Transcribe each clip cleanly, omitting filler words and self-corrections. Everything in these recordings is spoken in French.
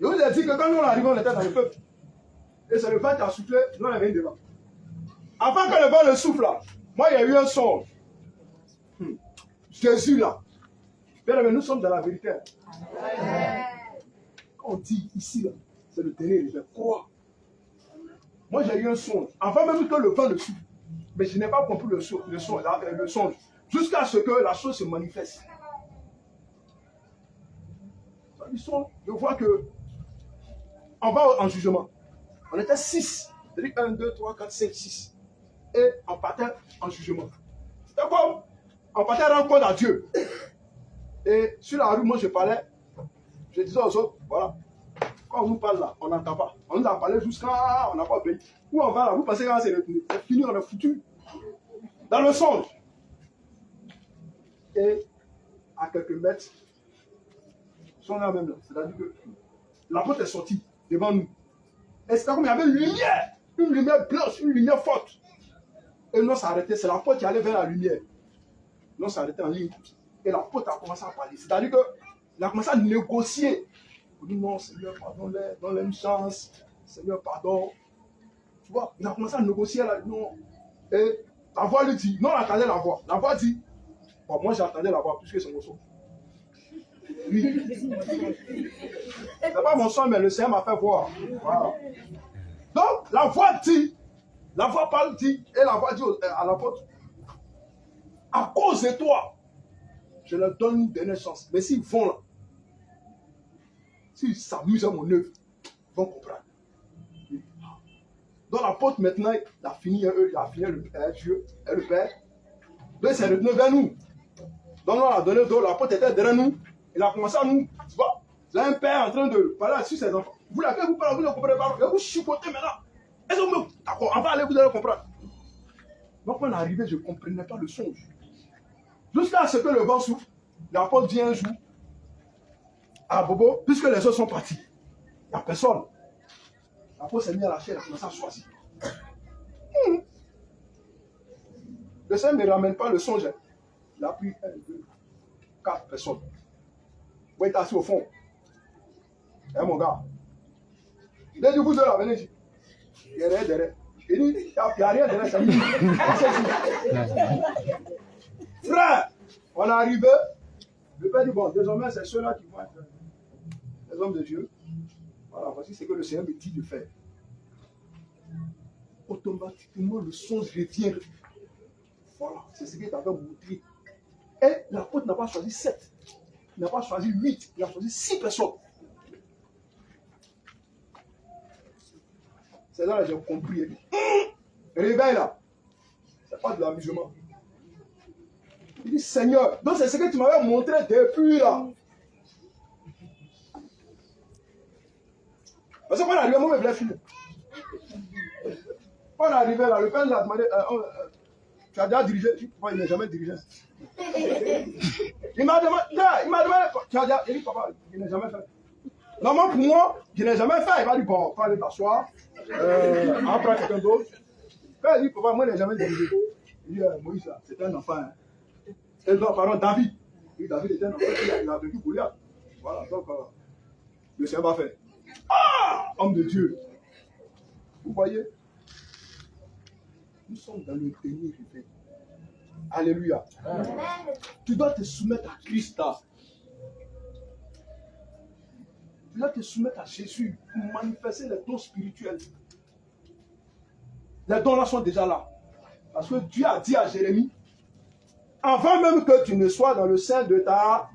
Je vous ai dit que quand nous arrivons, on était dans le peuple. Et c'est le vent qui a soufflé, nous on avait devant. Avant que le vent le souffle là, moi il y a eu un songe. Jésus là. Bien aimé, nous sommes dans la vérité. Quand on dit ici là, c'est le dernier, je crois. Moi j'ai eu un songe. Avant même que le vent le souffle. Mais je n'ai pas compris le songe. Jusqu'à ce que la chose se manifeste. Je vois que on va en jugement. On était 6. C'est-à-dire 1, 2, 3, 4, 5, 6. Et on partait en jugement. C'était comme on partait rendre compte à Dieu. Et sur la rue, moi je parlais. Je disais aux autres, voilà. Quand on nous parle là, on n'entend pas. On nous a parlé jusqu'à on n'a pas obéi. Où on va là, vous pensez que c'est fini, on est foutu. Dans le songe. Et à quelques mètres, ils sont là même là. C'est-à-dire que la porte est sortie devant nous. Et c'était comme il y avait une lumière blanche, une lumière forte. Et nous on s'est arrêté, c'est la porte qui allait vers la lumière. Nous on s'est arrêté en ligne. Et la porte a commencé à parler. C'est-à-dire qu'il a commencé à négocier. Il dit non, Seigneur, pardonne-les, donne-les une chance. Seigneur, pardon. Tu vois, il a commencé à négocier là. Non. Et la voix lui dit, non, on attendait la voix. La voix dit, bon, moi j'attendais la voix puisque c'est mon son. Oui. C'est pas mon son, mais le Seigneur m'a fait voir. Voilà. Donc, la voix dit, la voix parle, dit, et la voix dit à l'apôtre, à cause de toi, je leur donne une dernière chance. Mais s'ils vont là, s'ils s'amusent à mon œuvre, ils vont comprendre. Donc l'apôtre maintenant, il a fini le Père, Dieu et le Père. Donc il s'est retourné vers nous. Donc on a donné d'eau, l'apôtre était derrière nous. Il a commencé à nous, tu vois, il y a un père en train de parler sur ses enfants. Vous l'avez, vous parlez, vous ne comprenez pas, vous chicotez maintenant. Est-ce que d'accord, on va aller, vous allez comprendre. Donc quand on est arrivé, je ne comprenais pas le songe. Jusqu'à ce que le vent souffle, l'apôtre vient un jour à Bobo, puisque les autres sont partis. Il n'y a personne. L'apôtre s'est mis à la chair, il a commencé à choisir. Le Seigneur ne ramène pas le songe. Il a pris 1, 2, 4 personnes. Vous êtes assis au fond. Eh mon gars. Il a dit, vous deux là, venez ici. Il y a rien derrière. Il dit, il n'y a rien derrière. Ça dit, frère, on est arrivé. Le Père dit, bon, désormais, c'est ceux-là qui vont être les hommes de Dieu. Voilà, voici ce que le Seigneur me dit de faire. Automatiquement, le songe revient. Voilà, c'est ce qu'il t'avait montré. Et l'apôtre n'a pas choisi 7. Il n'a pas choisi 8. Il a choisi 6 personnes. C'est là que j'ai compris. Réveille là. C'est pas de l'amusement. Il dit, Seigneur, donc c'est ce que tu m'avais montré depuis là. Parce que quand on est arrivé, moi, je voulais finir. Quand on est arrivé là, le père nous a demandé, tu as déjà dirigé? Il n'a jamais dirigé. Il m'a demandé, tu as déjà, il dit, papa, il n'a jamais fait. Normalement, pour moi, je n'ai jamais fait. Il m'a dit, bon, il faut aller t'asseoir, après quelqu'un d'autre. Quand il dit, papa, moi, je n'ai jamais dirigé. Il dit, Moïse, c'était un enfant. Hein. Et donc, pardon, David. Et David était un enfant, il a vécu Goliath. Voilà, donc, le Seigneur va faire. Ah, homme de Dieu. Vous voyez, nous sommes dans le dernier réveil. Alléluia. Amen. Tu dois te soumettre à Christ. Tu dois te soumettre à Jésus pour manifester les dons spirituels. Les dons là sont déjà là. Parce que Dieu a dit à Jérémie, avant même que tu ne sois dans le sein de ta...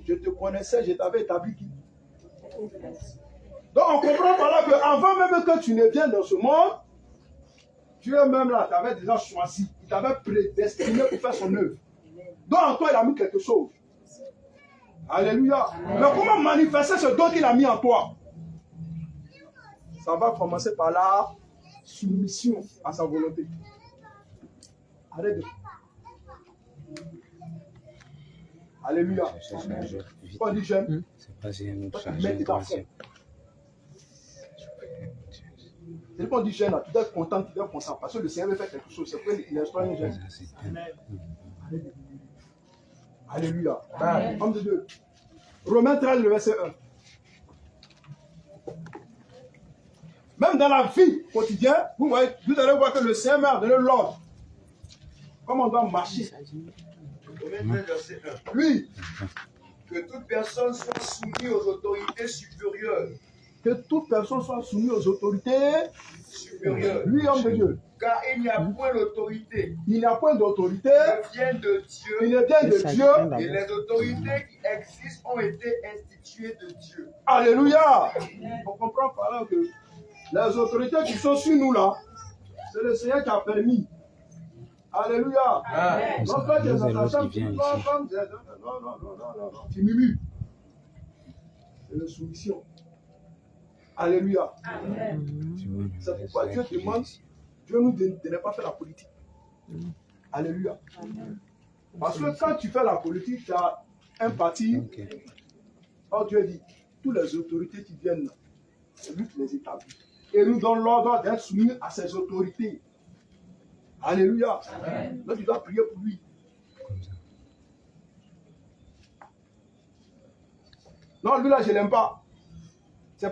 Je te connaissais, je t'avais établi qui? Donc on comprend par là qu'avant même que tu ne viennes dans ce monde, Dieu même là t'avait déjà choisi. Il t'avait prédestiné pour faire son œuvre. Donc en toi il a mis quelque chose. Alléluia. Mais comment manifester ce don qu'il a mis en toi? Ça va commencer par la soumission à sa volonté. Arrête. Alléluia. Quand on dit j'aime, mets tes enfants. C'est quand on dit jeune, tu dois être content, tu dois être conscient. Parce que le Seigneur veut faire quelque chose. C'est pour l'instant un jeune. Alléluia. Homme de Dieu. Romains 13, le verset 1. Même dans la vie quotidienne, vous allez voir que le Seigneur m'a donné l'ordre. Comment on doit marcher. Verset 1. Oui. Que toute personne soit soumise aux autorités supérieures. Que toute personne soit soumise aux autorités supérieures. Lui, homme de Dieu. Car il n'y a point d'autorité. Il n'y a point d'autorité. Il vient de Dieu. Il vient de Dieu. Et les autorités qui existent ont été instituées de Dieu. Alléluia. On comprend par là que les autorités qui sont sur nous là, c'est le Seigneur qui a permis. Alléluia. Non, toi, tu es dans ta chambre, tu prends comme non. Tu murmures. C'est la soumission. Alléluia. C'est pourquoi Dieu demande, Dieu nous de ne pas faire la politique. Alléluia. Parce que quand tu fais la politique, tu as un parti. Or Dieu dit, toutes les autorités qui viennent, c'est lui qui les établit. Et nous donne l'ordre d'être soumis à ces autorités. Alléluia. Donc tu dois prier pour lui. Non, lui là, je ne l'aime pas.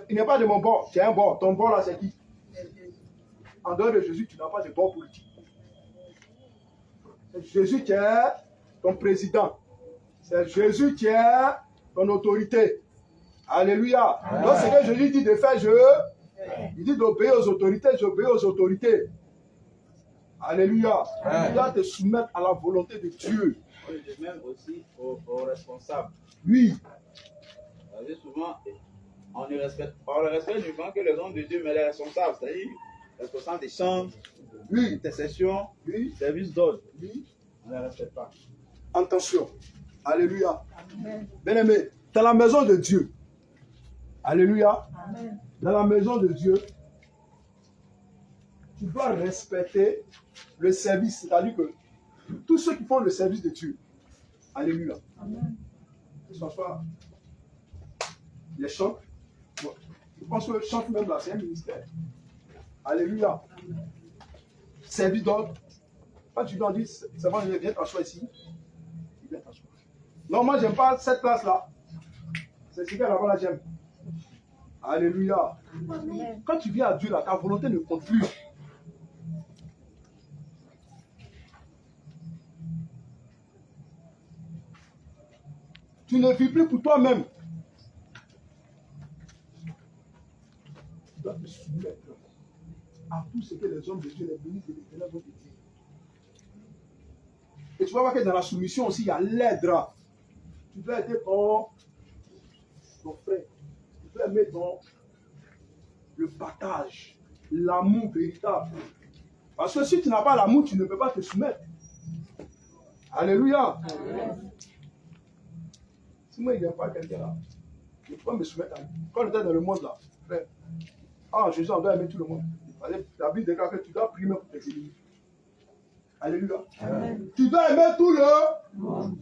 Il n'est pas de mon bord. C'est un bord. Ton bord là, c'est qui? En dehors de Jésus, tu n'as pas de bord politique. C'est Jésus qui est ton président. C'est Jésus qui est ton autorité. Alléluia. Donc ce que Jésus dit de faire, il dit d'obéir aux autorités, j'obéis aux autorités. Alléluia. Tu dois te soumettre à la volonté de Dieu. Même aussi aux responsables. Oui. Souvent, on ne respecte uniquement que les hommes de Dieu, mais les responsables, c'est-à-dire les responsables des chambres, intercession, service d'ordre. On ne les respecte pas. Attention. Alléluia. Bien-aimé, dans la maison de Dieu. Alléluia. Amen. Dans la maison de Dieu, tu dois respecter le service, c'est-à-dire que tous ceux qui font le service de Dieu. Alléluia. Amen. Que ce soit les chants. Bon, je pense que le chant même là, c'est un ministère. Alléluia. Service d'ordre. Quand tu dois dire, c'est bon, viens t'asseoir ici. Il vient t'asseoir. Non, moi, j'aime pas cette place-là. C'est ce là-bas, là, j'aime. Alléluia. Amen. Quand tu viens à Dieu, là, ta volonté ne compte plus. Tu ne vis plus pour toi-même. Tu dois te soumettre à tout ce que les hommes de Dieu, les ministres de l'Éternel vont te dire. Et tu vas voir que dans la soumission aussi, il y a l'aide. Tu dois aider ton frère. Tu dois aimer le partage, l'amour véritable. Parce que si tu n'as pas l'amour, tu ne peux pas te soumettre. Alléluia. Amen. Si moi, il n'y a pas quelqu'un là, je ne peux pas me soumettre à lui. Quand on était dans le monde là, frère, Jésus, on doit aimer tout le monde. La Bible déclare que tu dois prier pour tes ennemis. Alléluia. Amen. Tu dois aimer tout le monde.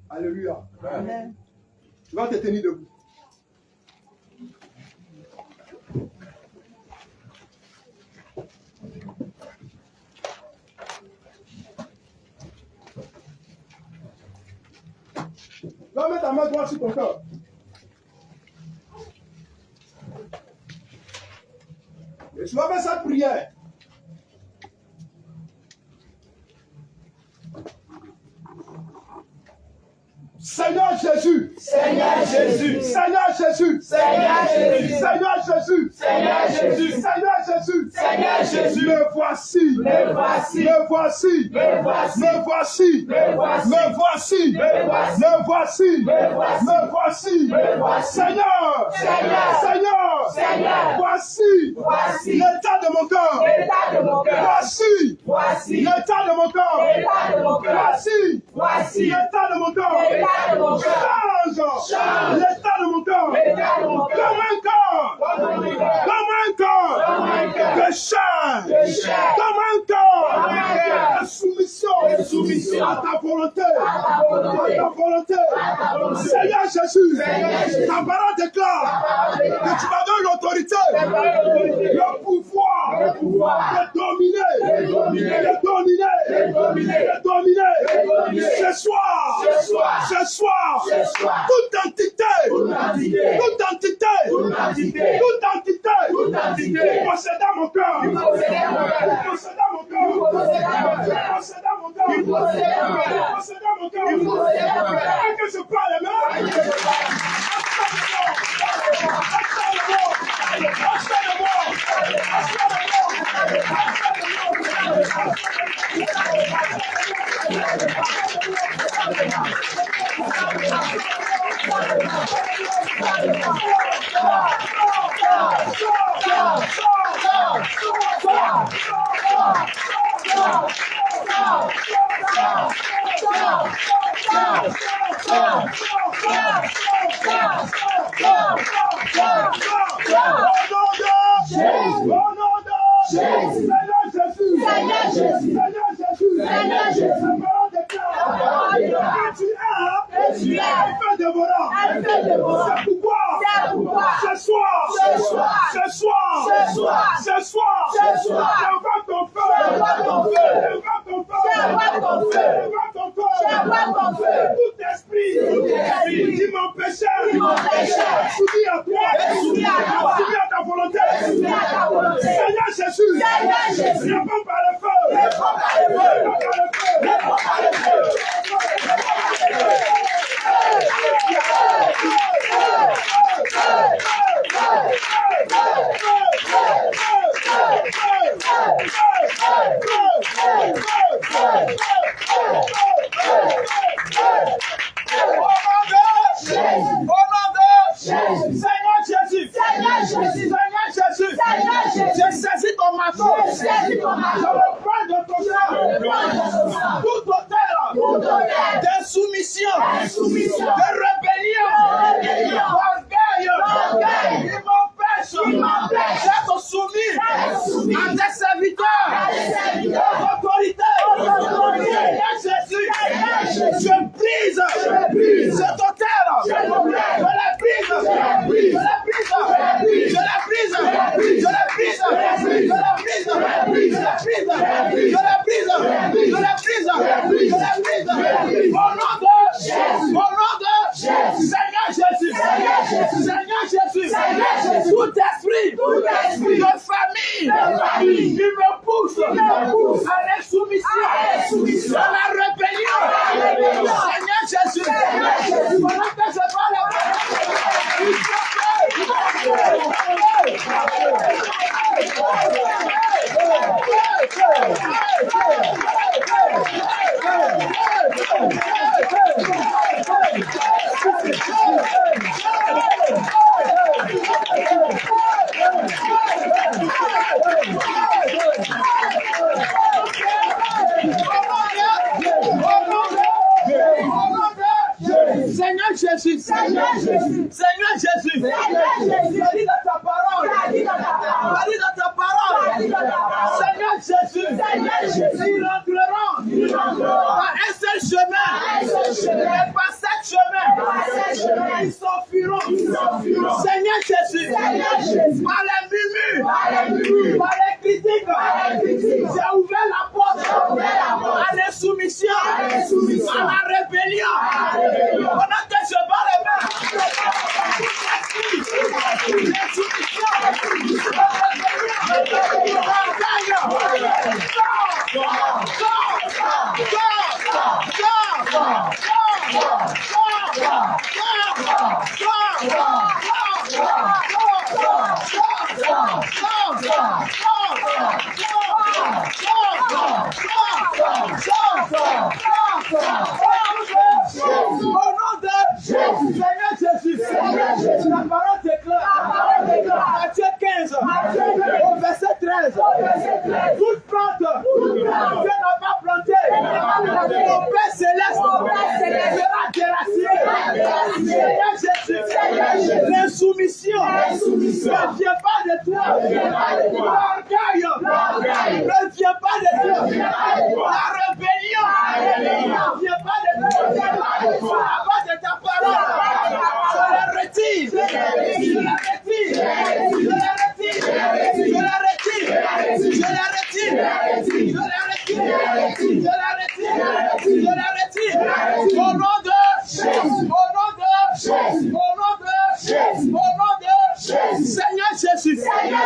Alléluia. Amen. Tu vas te tenir debout. Tu vas mettre ta main droite sur ton cœur. Et tu vas faire cette prière. Seigneur Jésus, Seigneur Jésus, Seigneur Jésus, Seigneur Jésus, Seigneur Jésus, Seigneur Jésus, Seigneur Jésus, Seigneur Jésus, me voici, me voici, me voici, me voici, me voici, me voici, me voici, me voici, me voici, me voici, me voici, me voici, Seigneur, Seigneur, Seigneur, Seigneur, voici, voici, l'état de mon cœur, l'état de mon cœur, voici, voici, l'état de mon cœur, l'état de mon cœur, voici, voici, l'état de mon cœur, l'état de mon cœur, change l'état de mon cœur, l'état de mon cœur, comme un corps, comme un cœur, comme un corps, comme un cœur, de chair, de chair, comme un corps, comme un cœur, de soumission, de soumission, à ta volonté, ta volonté, à ta volonté. ta volonté. Seigneur Jésus, Seigneur Jésus, ta parole déclare que tu m'as donné l'autorité, le pouvoir le pouvoir de dominer, de dominer, de dominer, de dominer, de dominer. de dominer. Ce soir, Ce soir, ce soir, ce soir, toute entité, toute entité, toute entité toute entité qui possédait mon cœur, qui possédait mon cœur, qui possédait mon cœur, qui possédait mon cœur, qui possédait mon cœur, qui possédait mon cœur, qui possédait mon cœur, qui possédait mon cœur, et que je parle même,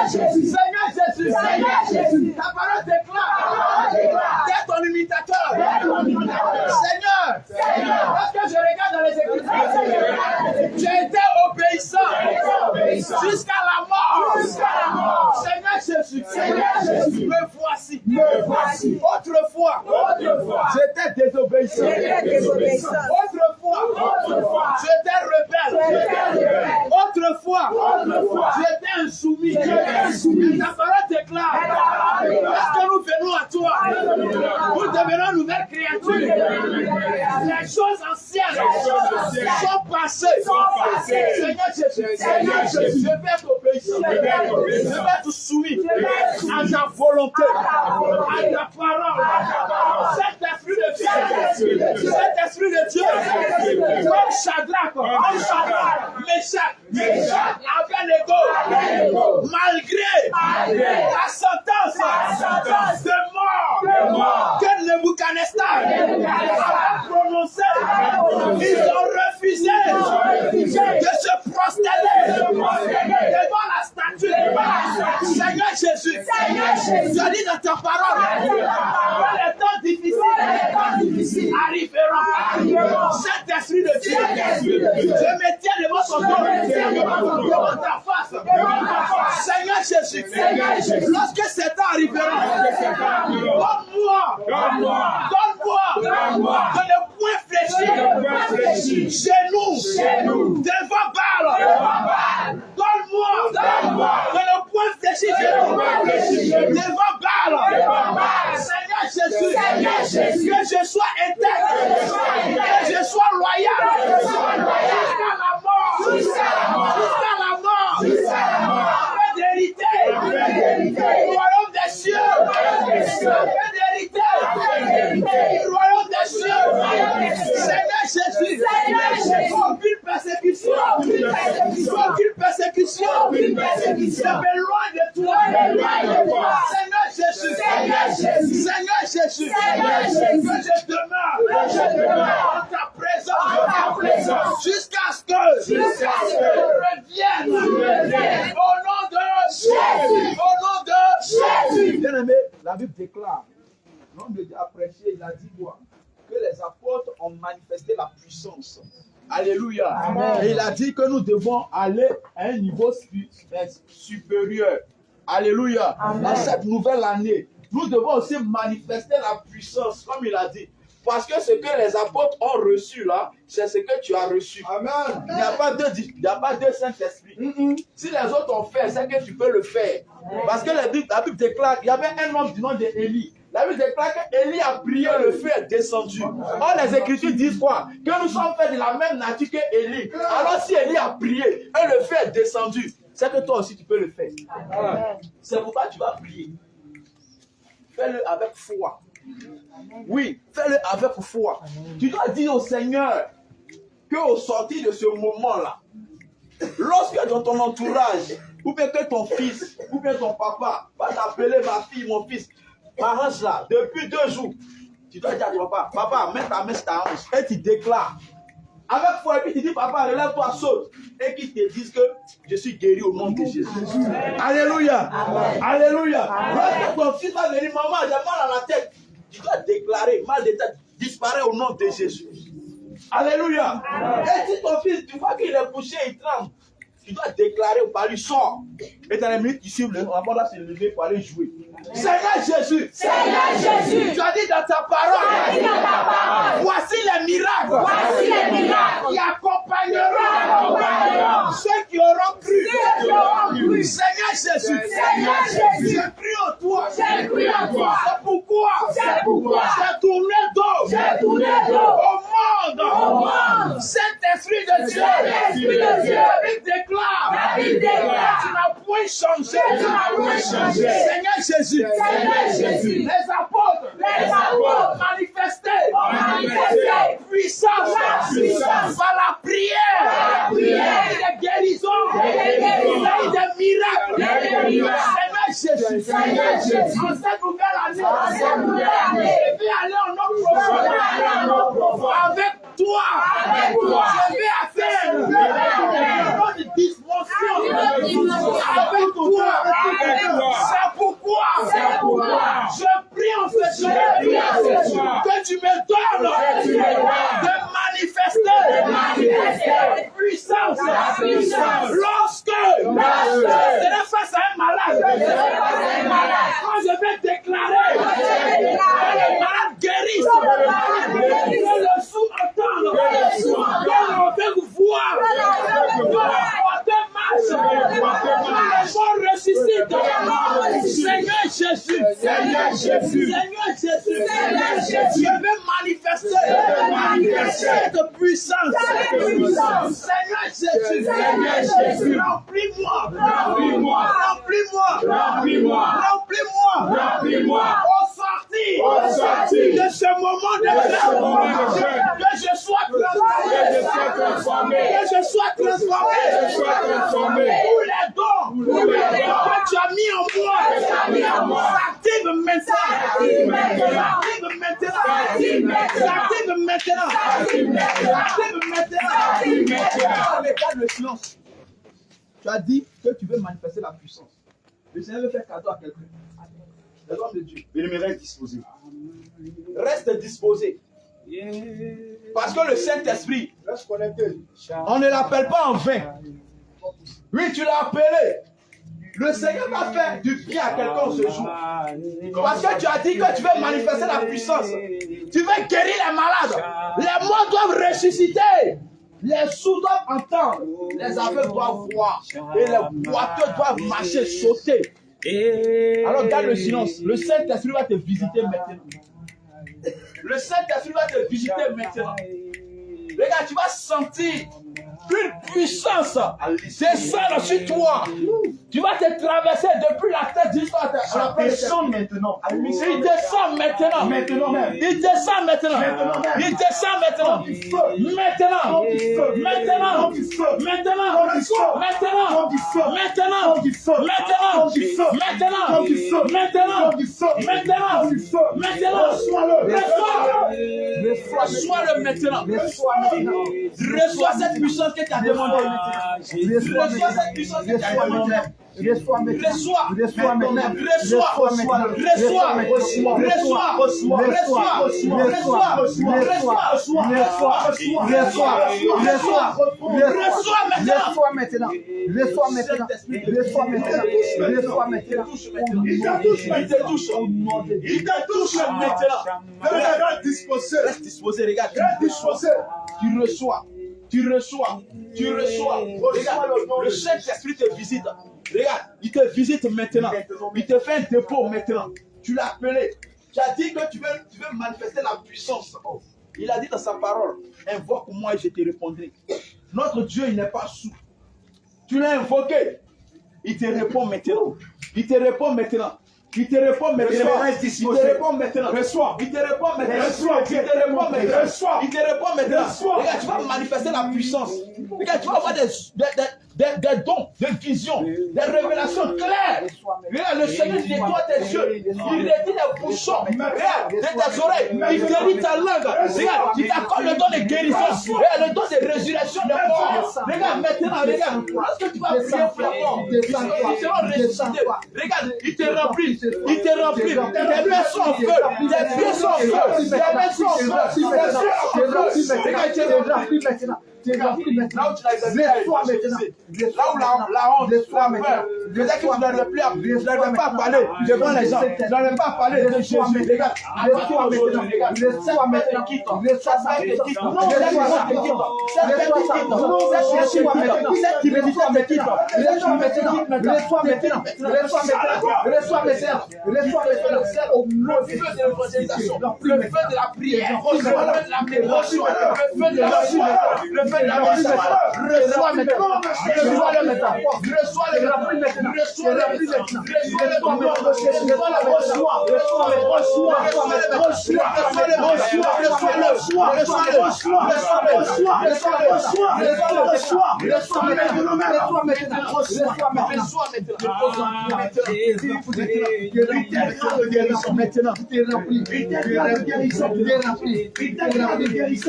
Seigneur Jésus. Ta parole déclare. T'es ton imitateur. Seigneur, lorsque je regarde dans les Écritures, j'ai été obéissant jusqu'à la mort. Seigneur Jésus, me voici. Autrefois, j'étais désobéissant. Autrefois, j'étais rebelle. Autrefois, j'étais insoumis. Mais ta parole déclare, lorsque nous venons à toi, nous devenons nouvelles créatures. Les choses anciennes sont passées. Seigneur Jésus, je vais être obéissant. Je vais être soumis à ta volonté, à ta parole. Cet esprit de Dieu, comme Shadrach, Meshach, Abednego, malgré la sentence de mort que Nebuchadnezzar avait prononcée, ils ont refusé de se prosterner devant la statue. Seigneur Jésus, tu as dit dans ta parole que les temps difficiles arriveront. Cet esprit de Dieu, je me tiens devant ton dos, devant ta face. Seigneur Jésus, lorsque ces temps arriveront, donne-moi de le point fléchi, genoux, devant Baal. Donne-moi de le point fléchi, devant Baal. Seigneur Jésus, que je sois intègre, que je sois loyal, jusqu'à la mort, afin d'hériter le royaume des cieux, afin d'hériter le royaume des cieux. Seigneur Jésus, aucune persécution, je vais loin de toi. Seigneur Jésus, que je demeure en ta présence jusqu'à ce que je revienne au nom de Jésus. Bien aimé, la Bible déclare, l'homme de Dieu a prêché, il a dit quoi? Que les apôtres ont manifesté la puissance. Alléluia. Amen. Et il a dit que nous devons aller à un niveau supérieur. Alléluia. Amen. Dans cette nouvelle année, nous devons aussi manifester la puissance, comme il a dit. Parce que ce que les apôtres ont reçu là, c'est ce que tu as reçu. Amen. Il n'y a pas deux Saint-Esprit. Si les autres ont fait, c'est que tu peux le faire. Parce que la Bible déclare, il y avait un homme du nom d'Élie. La Bible déclare qu'Élie a prié, le feu est descendu. Or, les Écritures disent quoi? Que nous sommes faits de la même nature qu'Élie. Alors, si Élie a prié et le feu est descendu, c'est que toi aussi tu peux le faire. C'est pourquoi tu vas prier. Fais-le avec foi. Oui, fais-le avec foi. Tu dois dire au Seigneur qu'au sortir de ce moment-là, lorsque dans ton entourage, ou bien que ton fils, ou bien ton papa va t'appeler ma fille, mon fils, m'arrange là, depuis 2 jours, tu dois dire à ton papa, papa, mets ta main sur ta hanche, et tu déclares. Avec foi, et puis tu dis, papa, relève-toi, saute. Et qu'ils te disent que je suis guéri au nom de Jésus. Alléluia. Alléluia. Lorsque ton fils va venir, maman, j'ai mal à la tête. Tu dois déclarer, mal de tête disparaît au nom de Jésus. Alléluia. Et si ton fils, tu vois qu'il est couché, il tremble, tu dois déclarer au par lui, sort. Et dans les minutes qui suivent, la mort là s'est levée pour aller jouer. Seigneur Jésus, tu as dit dans ta parole, voici les miracles qui accompagneront ceux qui auront cru. Seigneur Jésus, je prie en toi. C'est pourquoi j'ai tourné dos au monde. Saint-Esprit de Dieu, il déclare, tu n'as point changé. Seigneur Jésus, les apôtres manifestaient puissance par la prière, des guérisons, des miracles. Seigneur Jésus, en cette nouvelle année, je vais aller en eau profonde avec toi. Je vais faire une dysfonction avec toi. Lorsque je serai face à un malade, quand je vais déclarer que le malade guérisse, que le sous entende, que l'aveugle voit, que le porteur marche, que le mort ressuscite. Seigneur Jésus, je vais manifester cette puissance. Seigneur Jésus, remplis-moi au sortir de ce moment de jeûne, que je sois transformé, tous les dons que tu as mis en moi s'activent maintenant. Regarde le silence. Tu as dit que tu veux manifester la puissance. Le Seigneur veut faire cadeau à quelqu'un. Les hommes de Dieu. Il me reste disposé. Reste disposé. Parce que le Saint-Esprit, on ne l'appelle pas en vain. Oui, tu l'as appelé. Le Seigneur va faire du bien à quelqu'un ce jour. Parce que tu as dit que tu veux manifester la puissance. Tu veux guérir les malades. Les morts doivent ressusciter. Les sourds doivent entendre. Les aveugles doivent voir. Et les boiteux doivent marcher, sauter. Alors garde le silence. Le Saint-Esprit va te visiter maintenant. Le Saint-Esprit va te visiter maintenant. Regarde, tu vas sentir une puissance descendre sur toi. Tu vas te traverser depuis la tête jusqu'à la Descends maintenant. Il descend maintenant. Maintenant même. Il descend maintenant. Il descend maintenant. Maintenant. Maintenant. Maintenant. Reçois-le maintenant. Reçois cette puissance que tu as demandé. Reçois cette puissance que tu as demandé. Reçois maintenant. Il te touche maintenant. Reste disposé, regarde. Tu reçois. Regarde, le Saint-Esprit te visite. Regarde, il te visite maintenant. Il te fait un dépôt maintenant. Tu l'as appelé. Tu as dit que tu veux manifester la puissance. Il a dit dans sa parole, invoque-moi et je te répondrai. Notre Dieu, il n'est pas sourd. Tu l'as invoqué. Il te répond maintenant. Il te répond maintenant. Il te répond maintenant. Reçois. Il te répond maintenant. Il te répond maintenant. Regarde, tu vas manifester la puissance. Regarde, tu vas avoir des dons, des visions, des révélations claires. Regarde, le Seigneur nettoie tes yeux. Il réduit les bouchons. Regarde, de tes oreilles. Il guérit ta langue. Regarde, il t'accorde le don de guérison. Regarde, le don de résurrection des morts. Regarde, maintenant, regarde. Lorsque tu vas prier pour la mort, ils seront ressuscités. Regarde, il te remplit. Tes mains sont en feu. Tes pieds sont en feu. Tes mains sont en feu. Là où tu là où la honte, la peur, peut-être que tu n'arrives pas à parler devant les gens, tu n'arrives pas à parler de Jésus. Regarde, le feu de la prière, le feu de la méditation, le feu de la reçois maintenant. Reçois maintenant. Reçois maintenant. Tu es rempli. Tu es guérison. Tu es rempli. Tu es rempli. Guérison.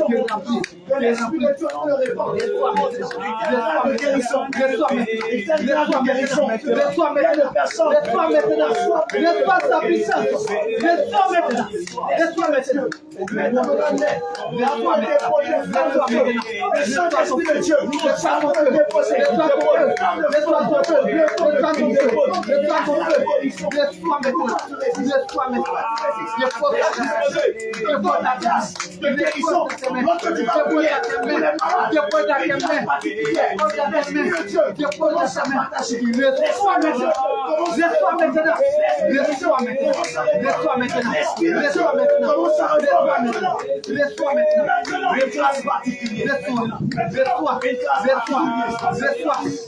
Tu es rempli. L'esprit de Dieu le répand. Reçois guérison. Reçois guérison. Reçois maintenant. Reçois maintenant. Reçois sa puissance. Reçois maintenant. Reçois maintenant.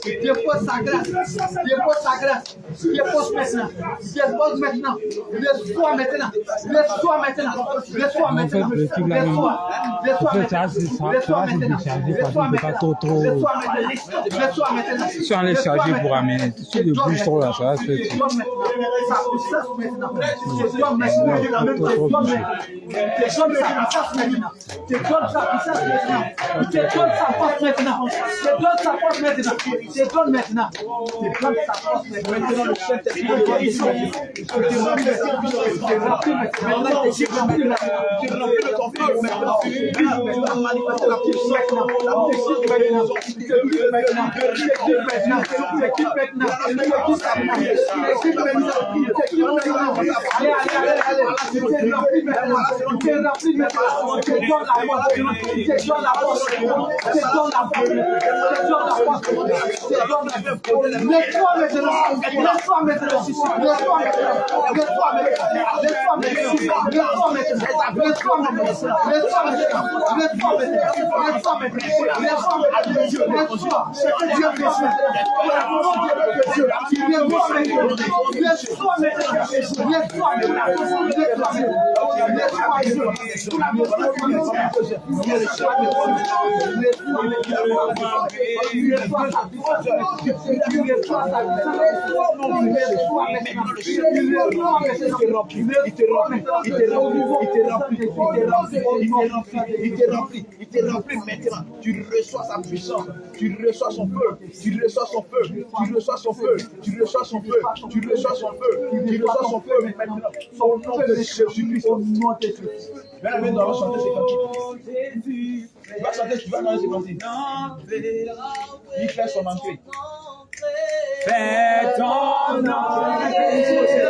Dépose sa grâce. Dépose sa grâce. Dépose maintenant. Dépose maintenant. Reçois maintenant. Reçois maintenant. Reçois maintenant. Reçois maintenant. Reçois maintenant. Si on les charger pour amener, si le bouge trop là, ça va se faire. Il t'est rempli maintenant. Tu reçois sa puissance. Tu reçois son feu. Tu reçois son feu. Tu reçois son feu. Tu reçois son feu. Tu reçois son feu. Tu reçois son feu maintenant. Au nom de Jésus-Christ. Bien, nous allons chanter ces cantiques. Tu vas chanter, tu vas dans ces cantiques. Il fait son entrée. Fais ton entrée.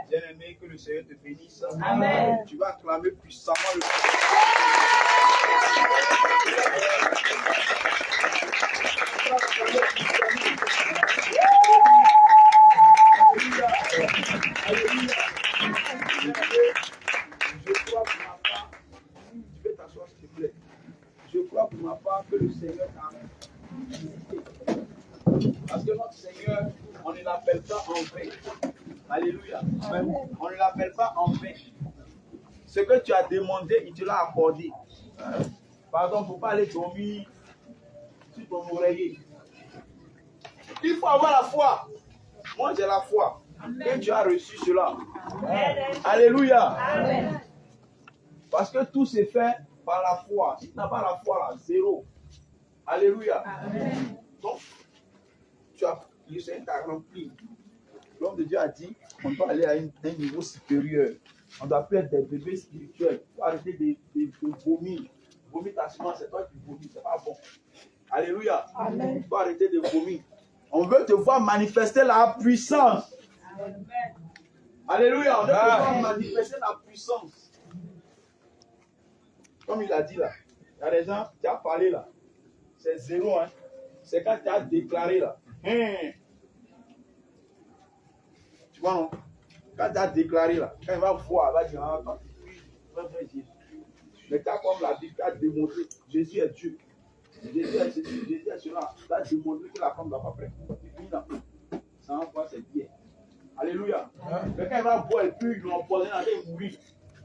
Bien-aimé, que le Seigneur te bénisse. Amen. Tu vas acclamer puissamment le Alléluia. Je crois pour ma part, tu peux t'asseoir s'il te plaît. Je crois pour ma part que le Seigneur t'a visité. Parce que notre Seigneur, on ne l'appelle pas en vain. Alléluia. On ne l'appelle pas en vain. Ce que tu as demandé, il te l'a accordé. Pardon, il ne faut pas aller dormir sur ton oreiller. Il faut avoir la foi. Moi, j'ai la foi. Que tu as reçu cela. Alléluia. Amen. Parce que tout s'est fait par la foi. Si tu n'as pas la foi, là, zéro. Alléluia. Amen. Donc, le Seigneur t'a rempli. L'homme de Dieu a dit qu'on doit aller à un niveau supérieur. On doit plus être des bébés spirituels. Il faut arrêter de vomir. Vomir ta semence, c'est toi qui vomis, c'est pas bon. Alléluia. Amen. Il faut arrêter de vomir. On veut te voir manifester la puissance. Amen. Alléluia. On veut te voir manifester la puissance. Comme il a dit là. Il y a des gens qui ont parlé là. C'est zéro. Hein. C'est quand tu as déclaré là. Tu vois non? Quand tu as déclaré là, quand il va voir, il va dire, ah, Jésus. Mais quand comme la Bible a démontré, Jésus est Dieu. Jésus est ceci, Jésus est cela. Tu as démontré que la femme ne va pas prêter. Tu finis là. Ça en quoi c'est bien. Alléluia. Mais quand il va boire et puis il lui empoisonne, il va mourir.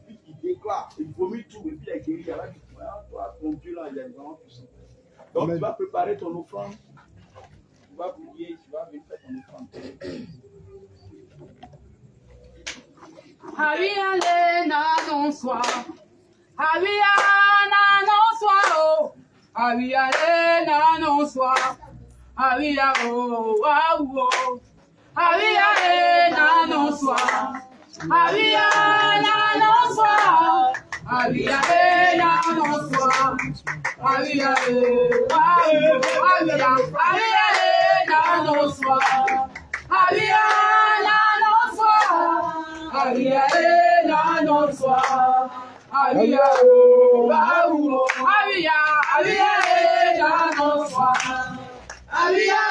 Puis il déclare, il vomit tout et puis il est guéri. Il va dire, toi, ton Dieu là, il est vraiment puissant. Donc Amen. Tu vas préparer ton offrande. Tu vas prier, tu vas venir faire ton offrande. Habiale na non soir. Habiana non soir. Habiale na non soir. Habia oh wow. Habiale na non soir. Habiana non soir. Habiale na non soir. Habiale wow. Habiale na non soir. Habiana non soir. Habiale na non soir. Habia oh wow. Habiale na non soir. Habia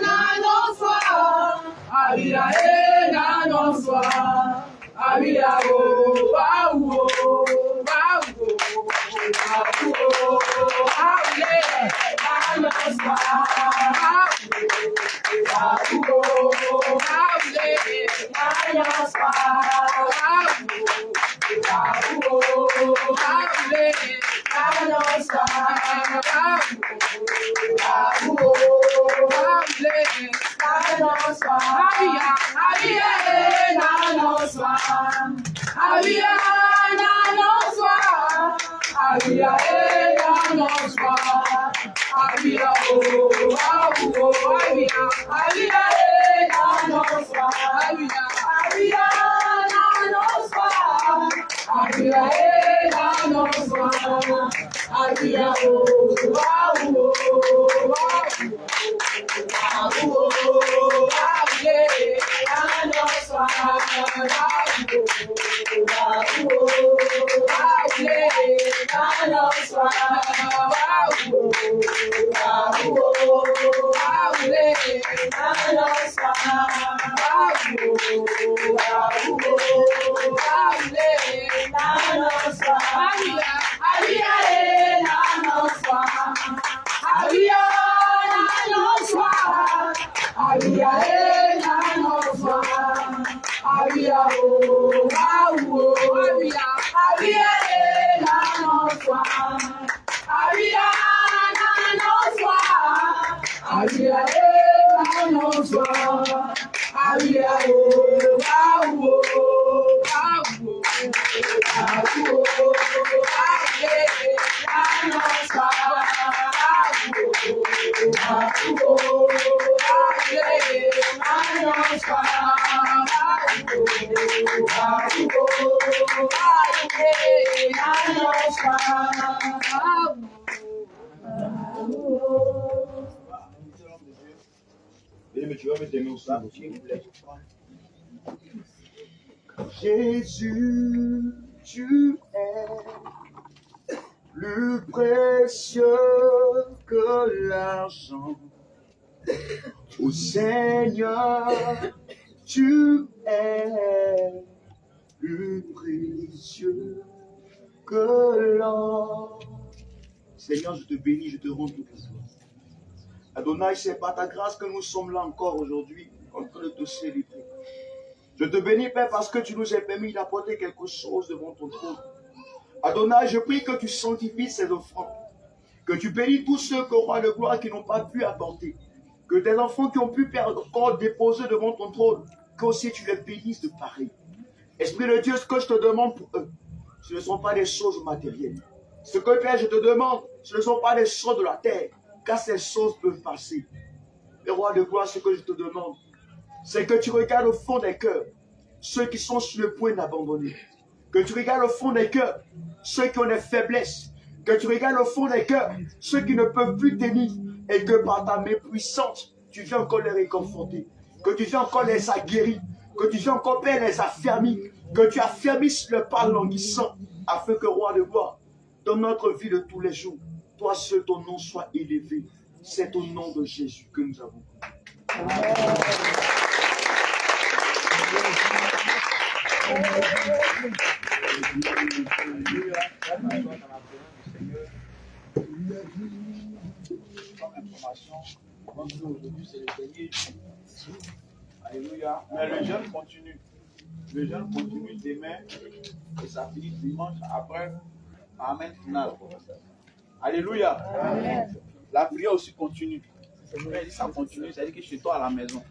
na non soir. Habiale na non soir. Habia oh wow. Mais tu vas mettre tes mains aussi. Jésus, tu es plus précieux que l'argent. Ô Seigneur, tu es plus précieux que l'or. Seigneur, je te bénis, je te rends toute la gloire. Adonai, c'est par ta grâce que nous sommes là encore aujourd'hui, en train de te célébrer. Je te bénis, Père, parce que tu nous as permis d'apporter quelque chose devant ton trône. Adonai, je prie que tu sanctifies ces offrandes, que tu bénis tous ceux, roi de gloire, qui n'ont pas pu apporter, que tes enfants qui ont pu perdre encore déposer devant ton trône, qu'aussi tu les bénisses de pareil. Esprit de Dieu, ce que je te demande pour eux, ce ne sont pas des choses matérielles. Ce que, Père, je te demande, ce ne sont pas des choses de la terre, car ces choses peuvent passer. Mais roi de gloire, ce que je te demande, c'est que tu regardes au fond des cœurs ceux qui sont sur le point d'abandonner. Que tu regardes au fond des cœurs ceux qui ont des faiblesses. Que tu regardes au fond des cœurs ceux qui ne peuvent plus tenir. Et que par ta main puissante, tu viens encore les réconforter. Que tu viens encore les aguerrir. Que tu viens encore, Père, les affermir. Que tu affermisses le pas languissant. Afin que, roi de gloire, dans notre vie de tous les jours, toi seul ton nom soit élevé. C'est au nom de Jésus que nous avons. Amen. Aujourd'hui, c'est le dernier jour. Alléluia. Mais le jeûne continue. Le jeûne continue demain et ça finit dimanche après. Amen final. Alléluia. Amen. La prière aussi continue. Mais ça continue, c'est-à-dire que chez toi à la maison.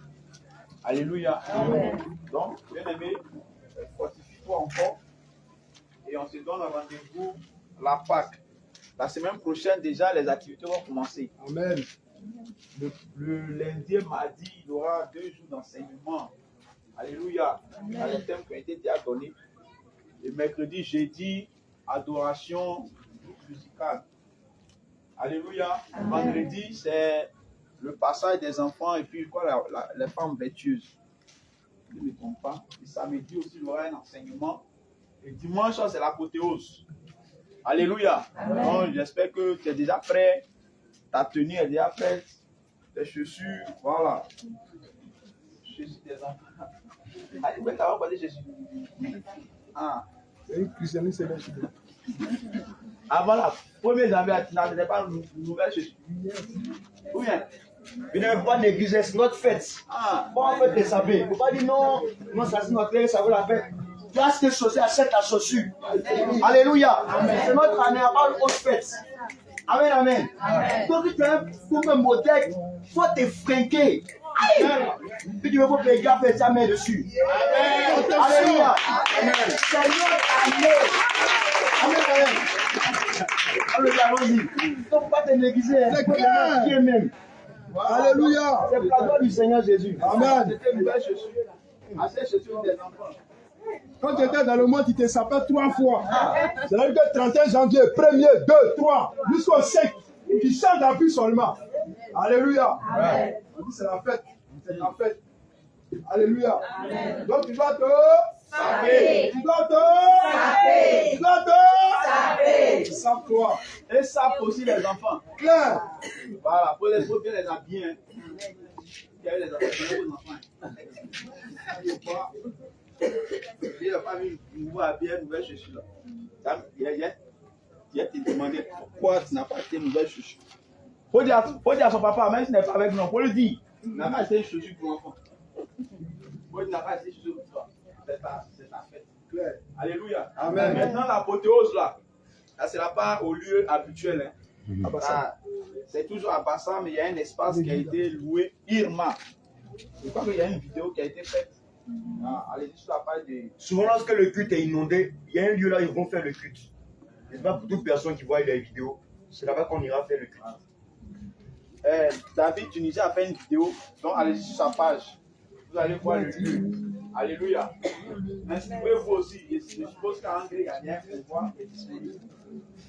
Alléluia. Amen. Donc, bien aimé, fortifie-toi encore. Et on se donne un rendez-vous la Pâque. La semaine prochaine, déjà, les activités vont commencer. Amen. Le lundi et mardi, il y aura 2 jours d'enseignement. Alléluia. Il y a les thèmes qui ont été déjà donnés. Le mercredi, jeudi, adoration musicale. Alléluia. Amen. Vendredi, c'est le passage des enfants et puis quoi, les femmes vertueuses. Je ne me trompe pas. Et samedi aussi, il y aura un enseignement. Et dimanche, c'est l'apothéose. Alléluia. Donc, j'espère que tu es déjà prêt. Ta tenue est déjà prête. Tes chaussures, voilà. Jésus des enfants. Allez, vous allez Jésus. Ah. C'est une christianisme, c'est Avant la 1er janvier, tu n'avais pas une nouvelle chose. Ou bien? Vous n'avez pas négliger, c'est notre fête. Ah, Bon, en fait, les saber. Il ne faut pas dire non, non, ça c'est notre fête, ça vaut la fête. Tu as acheté chaussures, achète ta chaussure. Alléluia. C'est notre année, à part autre fête. Amen, amen. Donc, tu as un modèle, il faut te frinquer. Puis tu veux pas que les gars fassent sa main dessus. Alléluia. C'est notre année. Amen, amen. Allons-y. Il ne faut pas te négliger. C'est clair. Dieu même. Alléluia. C'est la gloire du Seigneur Jésus. Amen. c'était une nouvelle chaussure. Assez chaussures des enfants. Quand tu étais dans le monde, tu te sapais 3 fois. C'est-à-dire que 31 janvier, 1er, 2, 3, jusqu'au 5, tu chantes en plus seulement. Alléluia. On dit c'est la fête. C'est la fête. Alléluia. Donc tu dois te saper. Tu dois te saper. Tu dois te saper. Sape-toi. Et ça aussi les enfants. Claire. Voilà, pour bien les habiller. Hein. Il y a eu les enfants. Il n'a pas vu une nouvelle chaussure. Il a te demandé pourquoi tu n'as pas acheté une nouvelle chaussure. Faut dire à son papa, même si tu n'es pas avec nous, faut lui dire. Tu n'as pas acheté une chaussure pour l'enfant. Faut dire, tu n'as pas acheté une chaussure pour toi. C'est ta fête. Claire. Alléluia. Amen. Maintenant, l'apothéose là, ça sera pas au lieu habituel. Hein. C'est toujours à Bassam, mais il y a un espace qui a été loué, Irma. Je crois qu'il y a une vidéo qui a été faite. Allez-y sur la page de... Souvent, lorsque le culte est inondé, il y a un lieu là, ils vont faire le culte. Ce n'est pas pour toute personne qui voit les vidéos. C'est là-bas qu'on ira faire le culte. David Tunisie a fait une vidéo, donc allez-y sur sa page. Vous allez voir le lieu. Alléluia. Inscrivez-vous aussi. Je suppose qu'en anglais, il y a bien un pouvoir qui est disponible.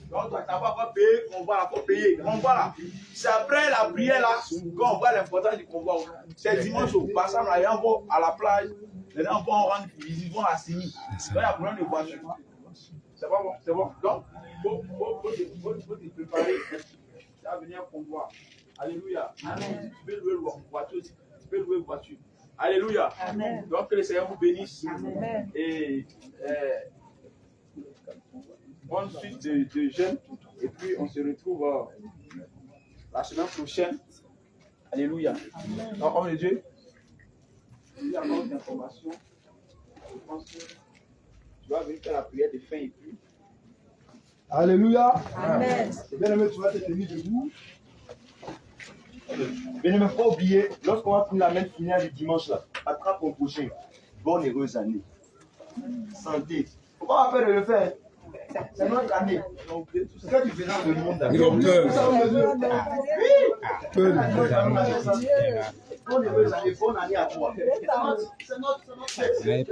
Donc, tu n'as pas encore payé, convoi là, faut payer. Convoi là. C'est après la prière là qu'on voit l'importance du convoi. C'est dimanche au passage là, les gens vont à la plage, les gens vont rendre visite, vont à Sini. Donc, il y a plein de voitures. C'est pas bon, c'est bon. Donc, il faut te préparer. Tu vas venir convoi. Alléluia. Amen. Tu peux louer une voiture aussi. Tu peux louer une voiture. Alléluia. Amen. Donc, que le Seigneur vous bénisse. Amen. Et bonne suite de jeûne. Et puis, on se retrouve la semaine prochaine. Alléluia. Amen. Donc, homme de Dieu, il y a encore une information. Je pense que tu vas venir faire la prière de fin et puis. Alléluia. Amen. Bien aimé, tu vas te tenir debout. Mais ne me pas oublier, lorsqu'on va prendre la même finale du dimanche là, attrape mon prochain. Bonne heureuse année. Santé. Pourquoi on va faire le faire? C'est notre année. Ce que tu verras dans le monde d'ailleurs. Bonne heureuse année, bonne année à toi. C'est notre fête.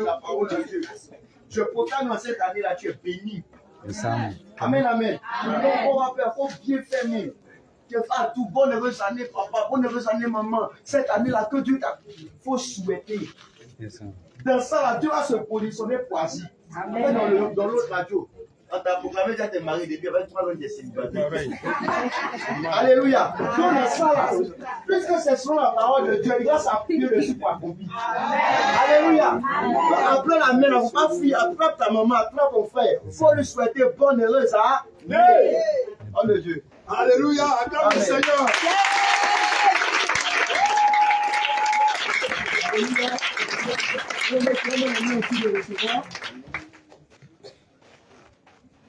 La parole de Dieu. Je proclame dans cette année-là, tu es béni. Amen, amen. On va faire, il faut bien faire même. Tu fais tout, bonne heureuse année, papa, bonne heureuse année, maman. Cette année-là, que Dieu t'a. Il faut souhaiter. Dans ça, là, Dieu va se positionner pour Asie. Amen. Dans l'autre radio, quand tu as proclamé que tu es marié depuis 23 ans de célibataire. Alléluia. Donc, dans ça, là, puisque c'est selon la parole de Dieu, il va s'appuyer dessus pour accomplir. Alléluia. Donc, appelle la main, on va fille, attrape ta maman, attrape ton frère. Il faut lui souhaiter bonne heureuse année. Oh le Dieu. Alléluia. Acclame le Seigneur.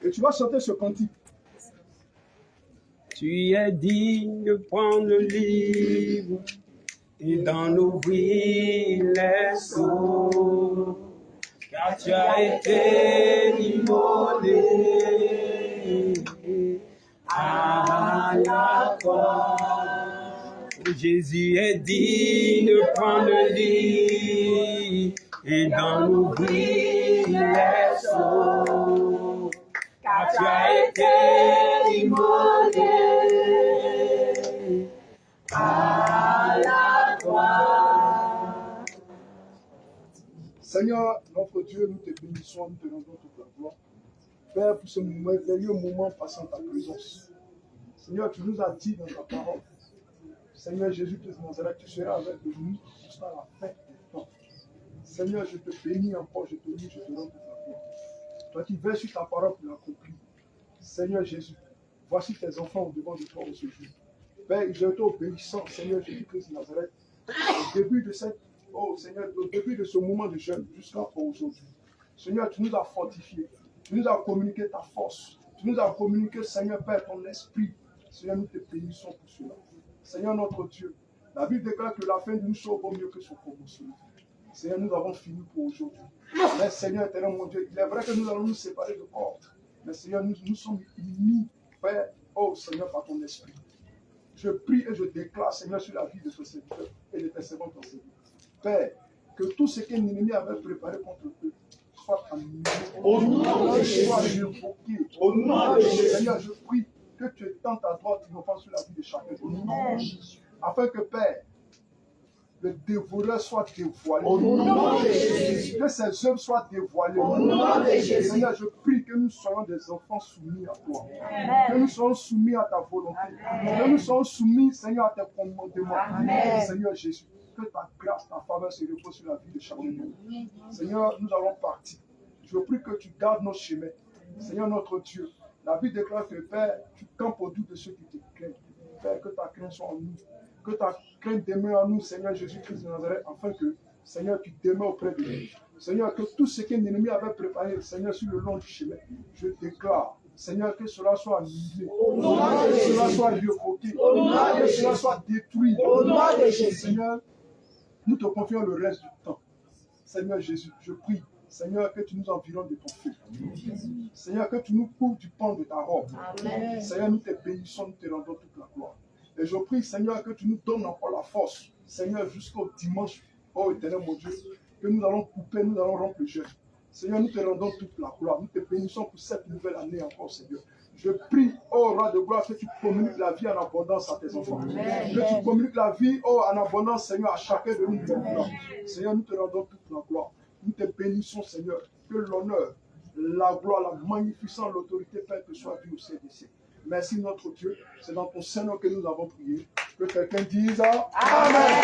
Et tu vas chanter ce cantique. Tu es digne de prendre le livre et d'en ouvrir les sceaux, car tu as été immolé à la croix. Jésus est digne de prendre le livre et d'en ouvrir les sceaux, car tu as été immolé à la croix. Seigneur, notre Dieu, nous te bénissons, nous te rendons toute la gloire. Père, pour ce merveilleux moment passant ta présence. Seigneur, tu nous as dit dans ta parole, Seigneur Jésus-Christ de Nazareth, tu seras avec nous jusqu'à la fin du temps. Seigneur, je te bénis encore, je te loue, je te rends toute la gloire. Toi qui veilles sur ta parole pour l'accomplir. Seigneur Jésus, voici tes enfants au devant de toi ce jour. Père, ils ont été obéissants, Seigneur Jésus-Christ de Nazareth, au début de Seigneur, au début de ce moment de jeûne jusqu'à aujourd'hui. Seigneur, tu nous as fortifiés, tu nous as communiqué ta force, tu nous as communiqué, Seigneur Père, ton esprit. Seigneur, nous te bénissons pour cela. Seigneur notre Dieu, la Bible déclare que la fin d'une chose vaut mieux que son commencement. Seigneur, nous avons fini pour aujourd'hui. Mais Seigneur éternel, mon Dieu, il est vrai que nous allons nous séparer de corps. Mais Seigneur, nous sommes unis, Père, oh Seigneur, par ton esprit. Je prie et je déclare, Seigneur, sur la vie de ce serviteur et de tes servantes en Seigneur. Père, que tout ce que l'ennemi avait préparé contre eux soit annulé. Au nom de Jésus, soit révoqué. Au nom de Jésus, Seigneur, je prie que tu étends ta droite triomphante sur la vie de chacun de nous. Afin que, Père, le dévoreur soit dévoilé. Au nom de Jésus. Que ses œuvres soient dévoilées. Au nom de Jésus. Seigneur, je prie que nous soyons des enfants soumis à toi. Amen. Que nous soyons soumis à ta volonté. Amen. Que nous soyons soumis, Seigneur, à tes commandements. Amen. Seigneur Jésus, que ta grâce, ta faveur se repose sur la vie de chacun de nous. Seigneur, nous allons partir. Je prie que tu gardes nos chemins. Seigneur notre Dieu, la Bible déclare que, Père, tu campes au-dessus de ceux qui te craignent. Père, que ta crainte soit en nous. Que ta crainte demeure en nous, Seigneur Jésus-Christ de Nazareth, afin que, Seigneur, tu demeures auprès de nous. Seigneur, que tout ce que l'ennemi avait préparé, Seigneur, sur le long du chemin, je déclare, Seigneur, que cela soit annulé, que cela soit révoqué, que cela soit détruit. Au nom de Jésus. Seigneur, nous te confions le reste du temps. Seigneur Jésus, je prie, Seigneur, que tu nous environnes de ton feu. Seigneur, que tu nous couvres du pan de ta robe. Amen. Seigneur, nous te bénissons, nous te rendons toute la gloire. Et je prie, Seigneur, que tu nous donnes encore la force, Seigneur, jusqu'au dimanche, oh éternel mon Dieu, que nous allons couper, nous allons rompre le jeûne. Seigneur, nous te rendons toute la gloire. Nous te bénissons pour cette nouvelle année encore, Seigneur. Je prie, oh roi de gloire, que tu communiques la vie en abondance à tes enfants. Amen. Que tu communiques la vie, oh, en abondance, Seigneur, à chacun de nous. Seigneur, nous te rendons toute la gloire. Nous te bénissons, Seigneur, que l'honneur, la gloire, la magnificence, l'autorité, Père, te soit due au ciel des siècles. Merci notre Dieu, c'est dans ton Saint-Nom que nous avons prié. Que quelqu'un dise Amen.